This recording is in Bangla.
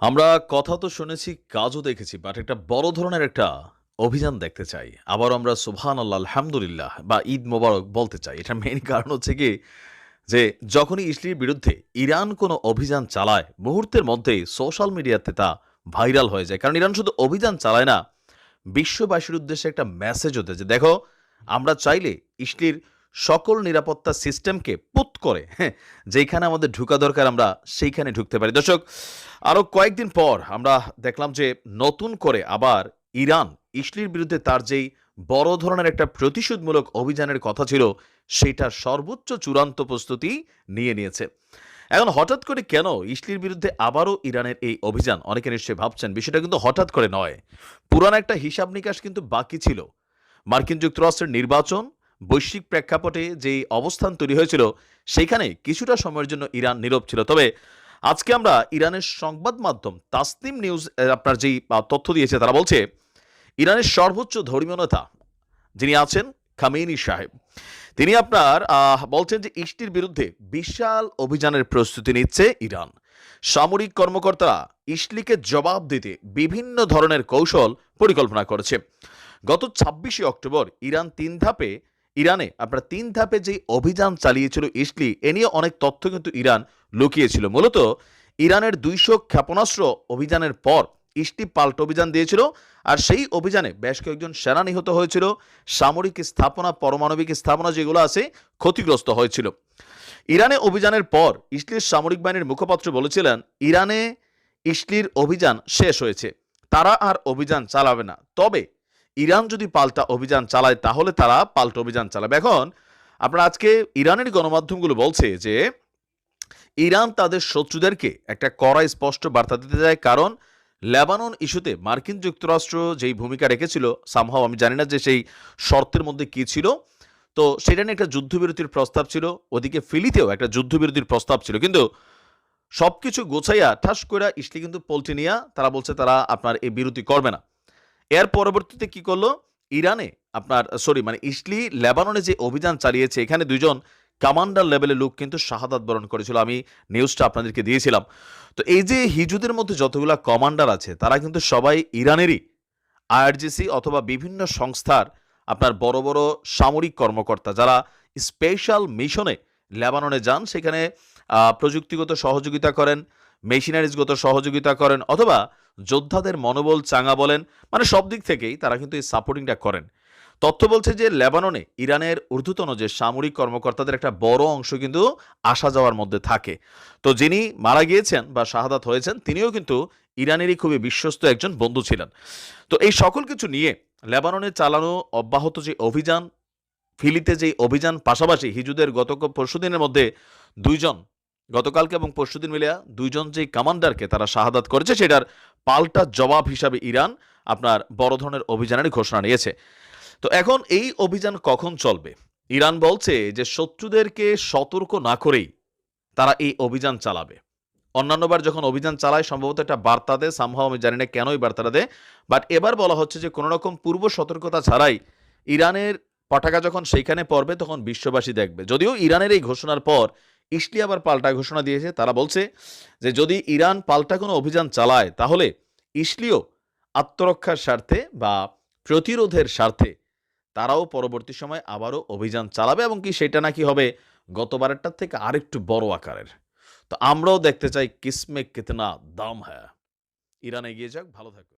আমরা কথা তো শুনেছি, কাজও দেখেছি। বাট একটা বড় ধরনের একটা অভিযান দেখতে চাই। আবারও আমরা সুবহানাল্লাহ, আলহামদুলিল্লাহ বা ঈদ মোবারক বলতে চাই। এটার মেইন কারণ হচ্ছে কি যে যখনই ইসরায়েলের বিরুদ্ধে ইরান কোনো অভিযান চালায়, মুহূর্তের মধ্যেই সোশ্যাল মিডিয়াতে তা ভাইরাল হয়ে যায়। কারণ ইরান শুধু অভিযান চালায় না, বিশ্ববাসীর উদ্দেশ্যে একটা মেসেজও দেয় যে, "দেখো, আমরা চাইলে ইসলির সকল নিরাপত্তা সিস্টেমকে পুত করে, হ্যাঁ, যেইখানে আমাদের ঢুকা দরকার আমরা সেইখানে ঢুকতে পারি।" দর্শক, আরো কয়েকদিন পর আমরা দেখলাম যে নতুন করে আবার ইরান ইসলির বিরুদ্ধে তার যেই বড় ধরনের একটা প্রতিশোধমূলক অভিযানের কথা ছিল, সেইটার সর্বোচ্চ চূড়ান্ত প্রস্তুতি নিয়ে নিয়েছে। এখন হঠাৎ করে কেন ইসলির বিরুদ্ধে আবারও ইরানের এই অভিযান? অনেকে নিশ্চয়ই ভাবছেন বিষয়টা কিন্তু হঠাৎ করে নয়। পুরান একটা হিসাব নিকাশ কিন্তু বাকি ছিল। মার্কিন যুক্তরাষ্ট্রের নির্বাচন, বৈশ্বিক প্রেক্ষাপটে যেই অবস্থান তৈরি হয়েছিল, সেইখানে কিছুটা সময়ের জন্য ইরান নীরব ছিল। তবে আজকে আমরা ইরানের সংবাদ মাধ্যম তাসনিম নিউজ আপনার যেই তথ্য দিয়েছে, তারা বলছে ইরানের সর্বোচ্চ ধর্মীয় নেতা যিনি আছেন খামেনি সাহেব, তিনি আপনার বলছেন যে ইসটির বিরুদ্ধে বিশাল অভিযানের প্রস্তুতি নিচ্ছে ইরান। সামরিক কর্মকর্তারা ইসলিকে জবাব দিতে বিভিন্ন ধরনের কৌশল পরিকল্পনা করেছে। গত ২৬শে অক্টোবর ইরানে আপনার ৩ ধাপে যে অভিযান চালিয়েছিল ইসলি, এ নিয়ে অনেক তথ্য কিন্তু ইরান লুকিয়েছিল। মূলত ইরানের ২০০ ক্ষেপণাস্ত্র অভিযানের পর ইসলি পাল্টা অভিযান দিয়েছিল। আর সেই অভিযানে বেশ কয়েকজন সেনা নিহত হয়েছিল। সামরিক স্থাপনা, পারমাণবিক স্থাপনা যেগুলো আছে ক্ষতিগ্রস্ত হয়েছিল। ইরানে অভিযানের পর ইসলির সামরিক বাহিনীর মুখপাত্র বলেছিলেন, ইরানে ইসলির অভিযান শেষ হয়েছে, তারা আর অভিযান চালাবে না। তবে ইরান যদি পাল্টা অভিযান চালায় তাহলে তারা পাল্টা অভিযান চালাবে। এখন আপনার আজকে ইরানের গণমাধ্যমগুলো বলছে যে ইরান তাদের শত্রুদেরকে একটা কড়া স্পষ্ট বার্তা দিতে যায়। কারণ লেবানন ইস্যুতে মার্কিন যুক্তরাষ্ট্র যেই ভূমিকা রেখেছিল, সামহাও আমি জানি না যে সেই শর্তের মধ্যে কি ছিল, তো সেটা নিয়ে একটা যুদ্ধবিরতির প্রস্তাব ছিল। ওদিকে ফিলিতেও একটা যুদ্ধবিরতির প্রস্তাব ছিল। কিন্তু সবকিছু গোছাইয়া ঠাস কইরা ইসলি কিন্তু পল্টি নিয়া তারা বলছে তারা আপনার এই বিরতি করবে না। এর পরবর্তীতে কি করলো? ইরানে আপনার সরি মানে ইসলি লেবাননে যে অভিযান চালিয়েছে, এখানে ২ জন কমান্ডার লেভেলের লোক কিন্তু শাহাদাত বরণ করেছিল। আমি নিউজটা আপনাদেরকে দিয়েছিলাম। তো এই যে হিজুদের মধ্যে যতগুলা কমান্ডার আছে, তারা কিন্তু সবাই ইরানেরই আইআরজিসি অথবা বিভিন্ন সংস্থার আপনার বড়, বড় সামরিক কর্মকর্তা যারা স্পেশাল মিশনে লেবাননে যান, সেখানে প্রযুক্তিগত সহযোগিতা করেন, মেশিনারিজগত সহযোগিতা করেন অথবা যোদ্ধাদের মনোবল চাঙ্গা বলেন, মানে সব দিক থেকেই তারা কিন্তু এই সাপোর্টিংটা করেন। তথ্য বলছে যে লেবাননে ইরানের ঊর্ধ্বতন যে সামরিক কর্মকর্তাদের একটা বড় অংশ কিন্তু আসা যাওয়ার মধ্যে থাকে। তো যিনি মারা গিয়েছেন বা শাহাদাত হয়েছেন, তিনিও কিন্তু ইরানেরই খুবই বিশ্বস্ত একজন বন্ধু ছিলেন। তো এই সকল কিছু নিয়ে লেবাননে চালানো অব্যাহত যে অভিযান, ফিলিতে যেই অভিযান, পাশাপাশি হিজুদের পরশুদিনের মধ্যে ২ জন, গতকালকে এবং পরশুদিন মিলিয়া ২ জন যেই কমান্ডারকে তারা শাহাদাত করেছে, সেটার পাল্টা জবাব হিসাবে ইরান আপনার বড় ধরনের অভিযানের ঘোষণা নিয়েছে। তো এখন এই অভিযান কখন চলবে? ইরান বলছে যে শত্রুদেরকে সতর্ক না করেই তারা এই অভিযান চালাবে। অন্যান্যবার যখন অভিযান চালায় সম্ভবত একটা বার্তা দেয়, সামহাও আমি জানি না কেন এই বার্তাটা দেয়। বাট এবার বলা হচ্ছে যে কোনো রকম পূর্ব সতর্কতা ছাড়াই ইরানের পতাকা যখন সেইখানে পড়বে তখন বিশ্ববাসী দেখবে। যদিও ইরানের এই ঘোষণার পর ইসলি আবার পাল্টা ঘোষণা দিয়েছে। তারা বলছে যে যদি ইরান পাল্টা কোনো অভিযান চালায় তাহলে ইসলিও আত্মরক্ষার স্বার্থে বা প্রতিরোধের স্বার্থে তারাও পরবর্তী সময়ে আবারও অভিযান চালাবে এবং কি সেটা নাকি হবে গতবারেরটার থেকে আরেকটু বড় আকারের। তো আমরাও দেখতে চাই কিসমে কিতনা দাম হ্যায়। ইরান এগিয়ে যাক, ভালো থাকুন।